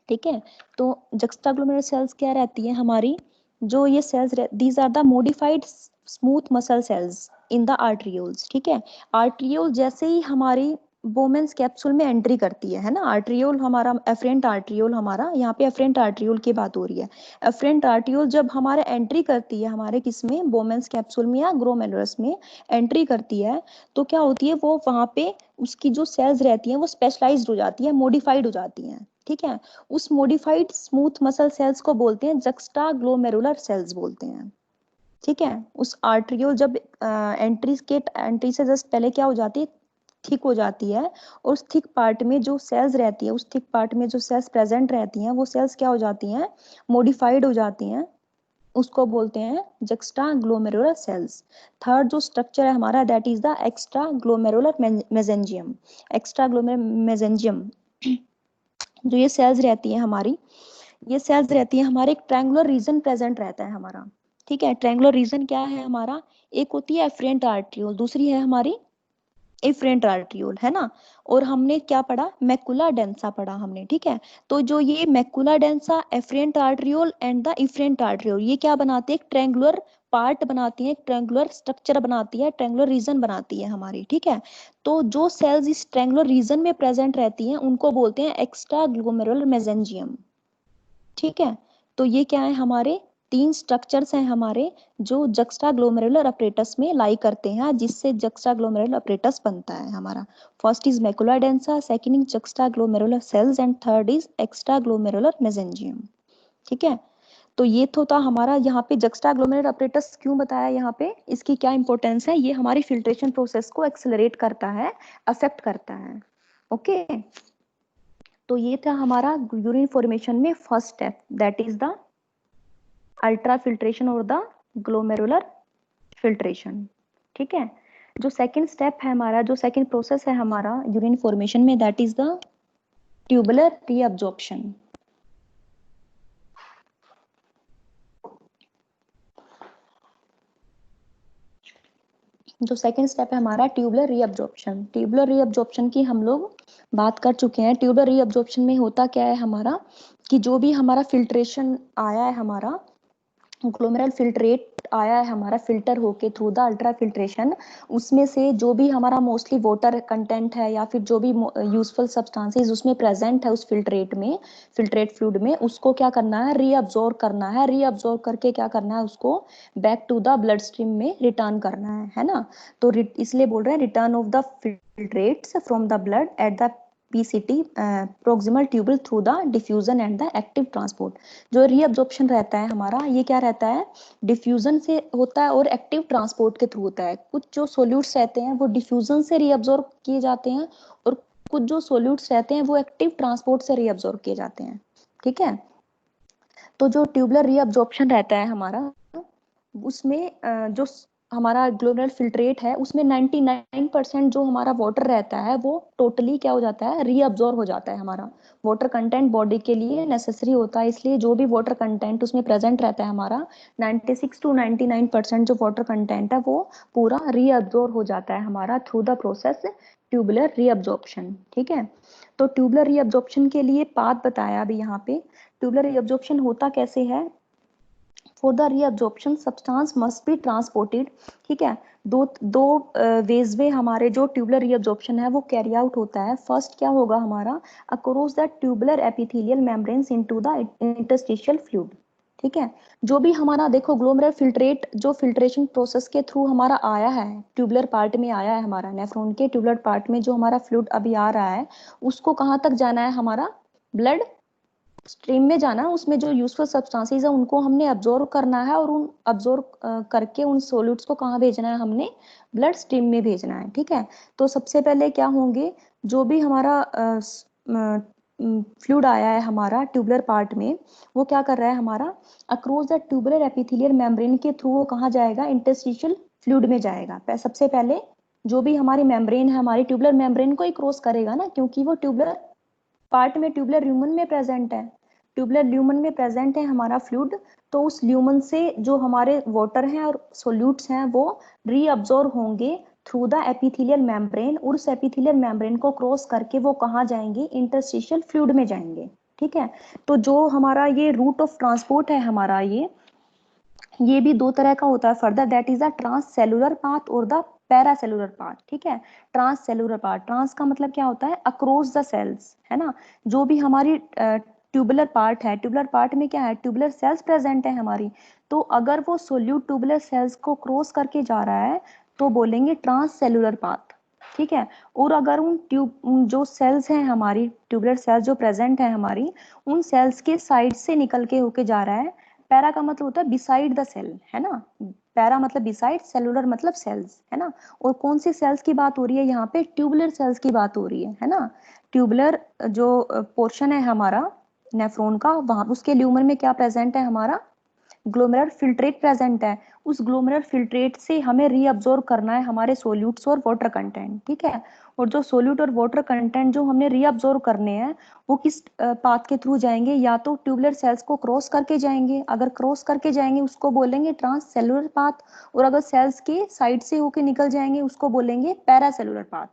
ठीक है, तो जक्स्टा ग्लोमेरुलर सेल्स क्या रहती है हमारी, जो ये cells these are the modified smooth muscle cells in the arterioles. ठीक है, आर्ट्रियोल जैसे ही हमारी बोमेंस कैप्सूल में एंट्री करती है ना, आर्ट्रियोल हमारा एफरेंट आर्ट्रियोल हमारा, यहाँ पे एफरेंट आर्ट्रियोल की बात हो रही है। एफरेंट आर्ट्रियोल जब हमारे एंट्री करती है हमारे किसमें, बोमेंस कैप्सूल में या ग्लोमेरुलस में एंट्री करती है, तो क्या होती है वो वहां पे उसकी जो सेल्स रहती हैं वो स्पेशलाइज्ड हो जाती है, मॉडिफाइड हो जाती हैं। ठीक है, उस मॉडिफाइड स्मूथ मसल सेल्स को बोलते हैं जक्स्टा ग्लोमेरुलर सेल्स बोलते हैं। ठीक है, उस आर्ट्रियोल जब एंट्री से जस्ट पहले क्या हो जाती है, थिक हो जाती है, और उस थिक पार्ट में जो सेल्स रहती है, उस थिक पार्ट में जो सेल्स प्रेजेंट रहती हैं, वो सेल्स क्या हो जाती हैं, मॉडिफाइड हो जाती हैं, उसको बोलते हैं जक्स्टा ग्लोमेरुलर सेल्स। थर्ड जो स्ट्रक्चर है हमारा, that is the extra glomerular mesangium. Extra glomerular mesangium जो ये सेल्स रहती है हमारी, ये सेल्स रहती है हमारे, एक ट्रायंगुलर रीजन प्रेजेंट रहता है हमारा। ठीक है, ट्रायंगुलर रीजन क्या है हमारा, एक होती है एफरेंट आर्ट्रियोल, दूसरी है हमारी एफरेंट आर्ट्रियोल, है ना। और हमने क्या पढ़ा, मैकुला डेंसा पढ़ा हमने, ठीक है। तो जो ये macula densa, afferent arteriole and the efferent arteriole, ये क्या बनाते हैं, एक ट्रायंगुलर पार्ट बनाती है, ट्रायंगुलर स्ट्रक्चर बनाती है, ट्रायंगुलर रीजन बनाती है हमारी, ठीक है। तो जो सेल्स इस ट्रायंगुलर रीजन में प्रेजेंट रहती हैं उनको बोलते हैं एक्स्ट्रा ग्लोमेरुलर मेसेंजियम, ठीक है। तो ये क्या है, हमारे तीन स्ट्रक्चर्स हैं हमारे, जो जक्स्टा ग्लोमेरुलर अपरेटस में लाई करते हैं, जिससे जक्स्टा ग्लोमेरुलर अपरेटस बनता है हमारा। First is macula densa, second is juxtaglomerular cells, and third is extraglomerular mesangium, ठीक है। तो ये तो था हमारा, यहाँ पे जक्स्टा ग्लोमेरुलर अपरेटस क्यों बताया, यहाँ पे इसकी क्या इंपॉर्टेंस है, ये हमारी फिल्ट्रेशन प्रोसेस को एक्सेलरेट करता है, अफेक्ट करता है, ओके। तो ये था हमारा यूरिन फॉर्मेशन में first step, that is the ultra filtration और द ग्लोमेरुलर फिल्ट्रेशन, ठीक है। जो सेकंड स्टेप है हमारा, जो सेकंड प्रोसेस है हमारा यूरिन फॉर्मेशन में, that is the tubular reabsorption. जो सेकंड स्टेप है हमारा ट्यूबुलर रीअब्जॉर्प्शन। ट्यूबुलर रीअब्जॉर्प्शन की हम लोग बात कर चुके हैं। ट्यूबुलर रीअब्जॉर्प्शन में होता क्या है हमारा, कि जो भी हमारा फिल्ट्रेशन आया है, हमारा ग्लोमेरुलर फिल्ट्रेट आया है हमारा फिल्टर होके थ्रू द अल्ट्रा फिल्ट्रेशन, उसमें से जो भी हमारा मोस्टली वाटर कंटेंट है या फिर जो भी यूजफुल सब्सटेंसेस उसमें प्रेजेंट है उस फिल्ट्रेट में, फिल्ट्रेट फ्लूइड में, उसको क्या करना है, रीअब्जॉर्ब करना है। रीअब्जॉर्ब करके क्या करना है, उसको back to the blood stream में रिटर्न करना है ना। तो इसलिए बोल रहे हैं return of the filtrates from the blood at the PCT proximal tubule through the diffusion and the active transport। जो रीअब्जॉर्प्शन रहता है हमारा, ये क्या रहता है, डिफ्यूजन से होता है और एक्टिव ट्रांसपोर्ट के थ्रू होता है। कुछ जो सोल्यूट्स रहते हैं वो डिफ्यूजन से रीअब्जॉर्ब किए जाते हैं, और कुछ जो सोल्यूट्स रहते हैं वो एक्टिव ट्रांसपोर्ट से रीअब्जॉर्ब किए जाते हैं, ठीक है। तो जो ट्यूबुलर रीअब्जॉर्प्शन रहता है हमारा, उसमें जो हमारा ग्लोमेरुलर फिल्ट्रेट है उसमें 99% जो हमारा वाटर रहता है वो टोटली क्या हो जाता है, रीअब्जॉर्ब हो जाता है हमारा। वाटर कंटेंट बॉडी के लिए नेसेसरी होता है, इसलिए जो भी वाटर कंटेंट उसमें प्रेजेंट रहता है हमारा 96 to 99% जो वाटर कंटेंट है वो पूरा रीअब्जॉर्ब हो जाता है हमारा through the process tubular reabsorption, ठीक है। तो ट्यूबुलर रीअब्जॉर्प्शन के लिए पाथ बताया अभी यहाँ पे। ट्यूबुलर रीअब्जॉर्प्शन होता कैसे है, for the reabsorption substance must be transported, ठीक है। दो वेज में हमारे जो ट्यूबुलर रीअब्जॉर्प्शन है वो कैरी आउट होता है। फर्स्ट क्या होगा हमारा, across the tubular epithelial membranes into the interstitial fluid, ठीक है। जो भी हमारा देखो ग्लोमेरुलर फिल्ट्रेट जो फिल्ट्रेशन प्रोसेस के थ्रू हमारा आया है, ट्यूबुलर पार्ट में आया है हमारा, नेफ्रॉन के ट्यूबुलर पार्ट में जो हमारा फ्लूइड अभी आ रहा है, उसको कहाँ तक जाना है हमारा, ब्लड स्ट्रीम में जाना है। उसमें जो यूजफुल सब्सटेंसेस है उनको हमने अब्जॉर्व करना है, और उन अब्जॉर्व करके उन सोल्यूट्स को कहाँ भेजना है, हमने ब्लड स्ट्रीम में भेजना है, ठीक है। तो सबसे पहले क्या होंगे, जो भी हमारा फ्लूइड आया है हमारा ट्यूबुलर पार्ट में, वो क्या कर रहा है हमारा, across the tubular epithelial membrane के थ्रू वो कहाँ जाएगा, इंटरस्टिशियल फ्लूइड में जाएगा। सबसे पहले जो भी हमारी मेम्ब्रेन है, हमारी ट्यूबुलर मेम्ब्रेन को ही क्रॉस करेगा ना, क्योंकि वो ट्यूबुलर पार्ट में ट्यूबुलर ल्यूमन में प्रेजेंट है, ट्यूबुलर ल्यूमन में प्रेजेंट है हमारा फ्लूइड। तो उस ल्यूमन से जो हमारे वाटर हैं और सोल्यूट्स हैं वो रीअब्जॉर्ब होंगे थ्रू द एपिथेलियल मेम्ब्रेन, और उस एपिथेलियल मेम्ब्रेन को क्रॉस करके वो कहाँ जाएंगे, इंटरस्टिशियल फ्लूइड में जाएंगे, ठीक है। तो जो हमारा ये रूट ऑफ ट्रांसपोर्ट है हमारा, ये भी दो तरह का होता है further, that is the transcellular path और द पैरासेलुलर पाथ, ठीक है। ट्रांससेलुलर पाथ, ट्रांस का मतलब क्या होता है, अक्रॉस द सेल्स, है ना। जो भी हमारी ट्यूबुलर पार्ट है, ट्यूबुलर पार्ट में क्या है, ट्यूबुलर सेल्स प्रेजेंट है हमारी। तो अगर वो सोल्यूट ट्यूबुलर सेल्स को क्रॉस करके जा रहा है तो बोलेंगे ट्रांससेलुलर पाथ, ठीक है। और अगर उन जो सेल्स हैं हमारी ट्यूबुलर सेल्स जो प्रेजेंट है हमारी, उन सेल्स के साइड से निकल के होके जा रहा है पैरा का मतलब होता है बिसाइड द सेल, है ना, पैरा मतलब बिसाइड, सेलुलर मतलब सेल्स, है ना। और कौन सी सेल्स की बात हो रही है यहाँ पे, ट्यूबुलर सेल्स की बात हो रही है ना। ट्यूबुलर जो पोर्शन है हमारा नेफ्रॉन का, वहां उसके ल्यूमन में क्या प्रेजेंट है हमारा, ग्लोमेरुलर फिल्ट्रेट प्रेजेंट है। उस ग्लोमेरुलर फिल्ट्रेट से हमें रीअब्जॉर्ब करना है हमारे सोल्यूट्स और वाटर कंटेंट, ठीक है। और जो सोल्यूट और वाटर कंटेंट जो हमने रीअब्जॉर्ब करने हैं वो किस पाथ के थ्रू जाएंगे, या तो ट्यूबुलर सेल्स को क्रॉस करके जाएंगे, अगर क्रॉस करके जाएंगे उसको बोलेंगे ट्रांस सेलुलर पाथ, और अगर सेल्स के साइड से होके निकल जाएंगे उसको बोलेंगे पैरासेलुलर पाथ,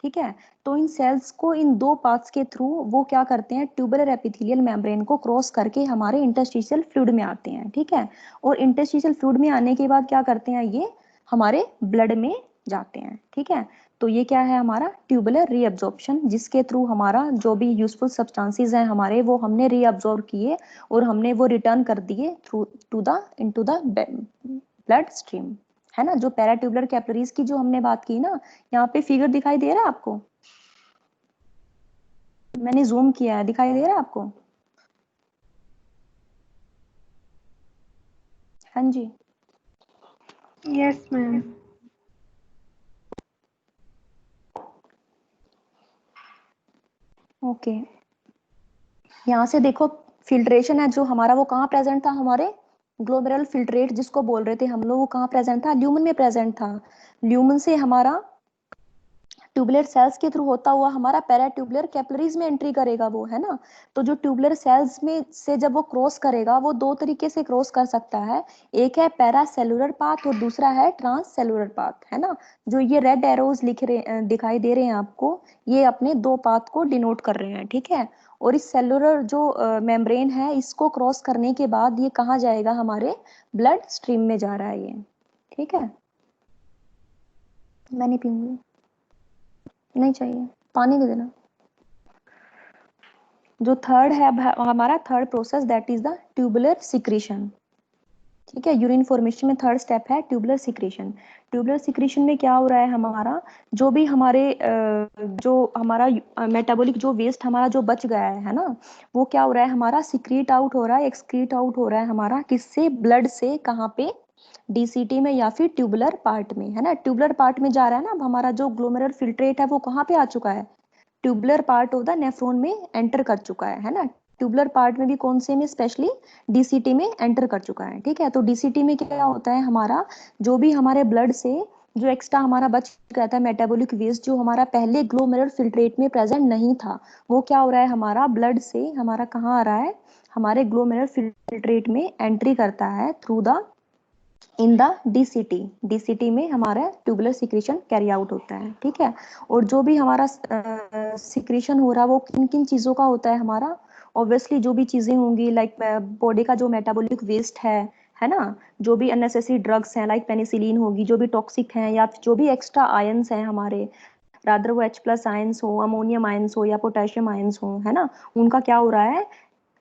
ठीक है। तो इन सेल्स को इन दो पाथ्स के थ्रू वो क्या करते हैं, ट्यूबुलर एपिथेलियल मेम्ब्रेन को क्रॉस करके हमारे इंटरस्टिशियल फ्लूइड में आते हैं, ठीक है। और इंटरस्टिशियल फ्लूइड में आने के बाद क्या करते हैं, ये हमारे ब्लड में जाते हैं, ठीक है। तो ये क्या है हमारा ट्यूबुलर रीअब्जॉर्प्शन, जिसके थ्रू हमारा जो भी यूजफुल सब्सटेंसेस हैं हमारे वो हमने रीअब्जॉर्ब किए और हमने वो रिटर्न कर दिए through to the into the blood stream, है ना। जो पैराट्यूबुलर कैपिलरीज की जो हमने बात की ना, यहाँ पे फिगर दिखाई दे रहा है आपको, मैंने जूम किया है, दिखाई दे रहा है आपको, हाँ जी। Yes ma'am. ओके, यहाँ से देखो फिल्ट्रेशन है जो हमारा वो कहाँ प्रेजेंट था, हमारे ग्लोमेरुलर फिल्ट्रेट जिसको बोल रहे थे हम लोग, वो कहाँ प्रेजेंट था, ल्यूमन में प्रेजेंट था। ल्यूमन से हमारा ट्यूबुलर सेल्स के थ्रू होता हुआ हमारा पैराट्यूबुलर कैपिलरीज में एंट्री करेगा वो, है ना। तो जो ट्यूबुलर सेल्स में से जब वो क्रॉस करेगा वो दो तरीके से क्रॉस कर सकता है, एक है पैरासेलुलर पाथ और दूसरा है ट्रांससेलुलर पाथ, है ना। जो ये रेड एरोज लिख रहे दिखाई दे रहे हैं आपको, ये अपने दो पाथ को डिनोट कर रहे हैं, ठीक है। और इस सेलुलर जो मेम्ब्रेन है इसको क्रॉस करने के बाद ये कहाँ जाएगा, हमारे ब्लड स्ट्रीम में जा रहा है ये, ठीक है। मैं नहीं पीऊंगी, नहीं चाहिए, पानी दे देना। जो थर्ड है हमारा third process that is the tubular secretion, ठीक है। यूरिन फॉर्मेशन में थर्ड स्टेप है ट्यूबुलर सिक्रीशन। ट्यूबुलर सिक्रीशन में क्या हो रहा है हमारा, जो भी हमारे जो हमारा मेटाबॉलिक जो वेस्ट हमारा जो बच गया है ना, वो क्या हो रहा है हमारा सिक्रीट आउट हो रहा है, एक्सक्रीट आउट हो रहा है हमारा, किससे, ब्लड से, कहाँ पे, डीसीटी में या फिर ट्यूबुलर पार्ट में, है ना। ट्यूबुलर पार्ट में जा रहा है ना, अब हमारा जो ग्लोमेरुलर फिल्ट्रेट है वो कहाँ पे आ चुका है, tubular part of the nephron में एंटर कर चुका है ना। ट्यूबुलर पार्ट में भी कौन से में, स्पेशली डीसीटी में एंटर कर चुका है, ठीक है। तो डीसीटी में क्या होता है हमारा, जो भी हमारे ब्लड से जो एक्स्ट्रा हमारा बच गया था मेटाबॉलिक वेस्ट, जो हमारा पहले ग्लोमेरुलर फिल्ट्रेट में प्रेजेंट नहीं था, वो क्या हो रहा है हमारा ब्लड से हमारा कहाँ आ रहा है, हमारे ग्लोमेरुलर फिल्ट्रेट में एंट्री करता है through the in the DCT. DCT में हमारा ट्यूबुलर सिक्रीशन कैरी आउट होता है, ठीक है। और जो भी हमारा सिक्रीशन हो रहा है वो किन किन चीजों का होता है हमारा, ऑब्वियसली जो भी चीजें होंगी लाइक बॉडी का जो मेटाबॉलिक वेस्ट है ना, जो भी अननेसेसरी ड्रग्स हैं लाइक पेनिसिलिन होगी, जो भी टॉक्सिक हैं, या जो भी एक्स्ट्रा आयंस हैं हमारे, रादर वो H+ आयंस हो, अमोनियम आयंस हो या पोटेशियम आयंस हो, है ना, उनका क्या हो रहा है,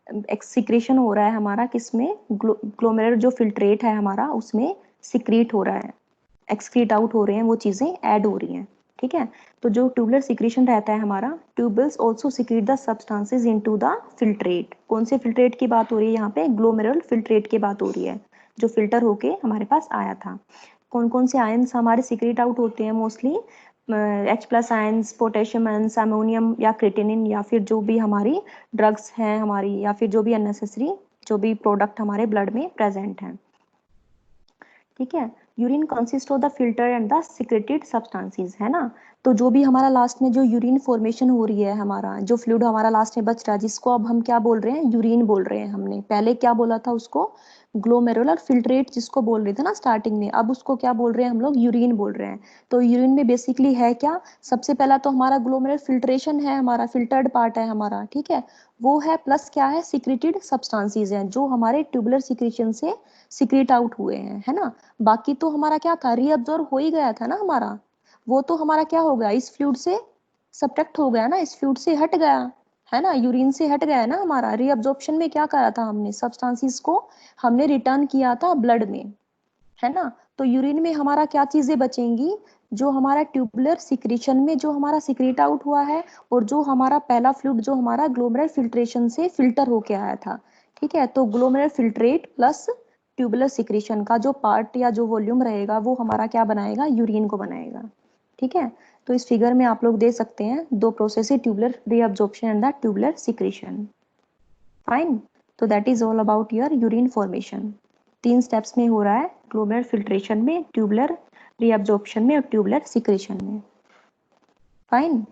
एक्सिक्रेशन हो रहा है हमारा किसमें, ग्लोमेरुलर जो फिल्ट्रेट है हमारा उसमें सिक्रीट हो रहा है, एक्सक्रीट आउट हो रहे हैं, वो चीजें ऐड हो रही हैं, ठीक है। तो जो ट्यूबुलर सिक्रीशन रहता है हमारा, tubules also secrete the substances into the filtrate. कौन से फिल्ट्रेट की बात हो रही है यहाँ पे, ग्लोमेरुलर फिल्ट्रेट की बात हो रही है, जो फिल्टर होके हमारे पास आया था। कौन कौन से आयंस हमारे सिक्रीट आउट होते हैं mostly, H+ ions, potassium ions, ammonium या क्रिएटिनिन, या फिर जो भी हमारी ड्रग्स हैं हमारी, या फिर जो भी अननेसेसरी जो भी प्रोडक्ट हमारे ब्लड में प्रेजेंट हैं, ठीक है। Urine consist of the filter and the secreted substances, है ना। तो जो भी हमारा लास्ट में जो यूरिन फॉर्मेशन हो रही है, हमारा जो फ्लूइड हमारा लास्ट में बच रहा है, जिसको अब हम क्या बोल रहे हैं, यूरिन बोल रहे हैं। हमने पहले क्या बोला था उसको, ग्लोमेरुलर फिल्ट्रेट जिसको बोल रहे थे ना स्टार्टिंग में, अब उसको क्या बोल रहे हैं हम लोग, यूरिन बोल रहे हैं। तो यूरिन में बेसिकली है क्या, सबसे पहला तो हमारा ग्लोमेरुलर फिल्ट्रेशन है, हमारा फिल्टर्ड पार्ट है हमारा, ठीक है, वो है, प्लस क्या है, सिक्रेटेड सब्सटेंसेस हैं जो हमारे ट्यूबुलर सिक्रीशन से सिक्रेट आउट हुए हैं, है ना। बाकी तो हमारा क्या था, रीअब्जॉर्ब हो ही गया था ना हमारा, वो तो हमारा क्या हो गया, इस फ्लूइड से सब्ट्रैक्ट हो गया ना, इस फ्लूइड से हट गया, है ना, यूरिन से हट गया है ना हमारा। रीअब्जॉर्प्शन में क्या करा था हमने, सब्सटेंसेस को हमने रिटर्न किया था ब्लड में, है ना। तो यूरिन में हमारा क्या चीजें बचेंगी, जो हमारा ट्यूबुलर सिक्रीशन में जो हमारा सिक्रेट आउट हुआ है, और जो हमारा पहला फ्लूइड जो हमारा ग्लोमेरुलर फिल्ट्रेशन से फिल्टर होके आया था, ठीक है, तो glomerular filtrate plus tubular secretion का जो पार्ट या जो वॉल्यूम रहेगा वो हमारा क्या बनाएगा, यूरिन को बनाएगा। ठीक है, तो इस फिगर में आप लोग दे सकते हैं दो प्रोसेस है, tubular reabsorption and the tubular secretion. Fine, तो that is all about your urine formation. 3 steps में हो रहा है, ग्लोमेरुलर फिल्ट्रेशन में, ट्यूबुलर रीअब्जॉर्प्शन में और ट्यूबुलर सिक्रीशन में। फाइन।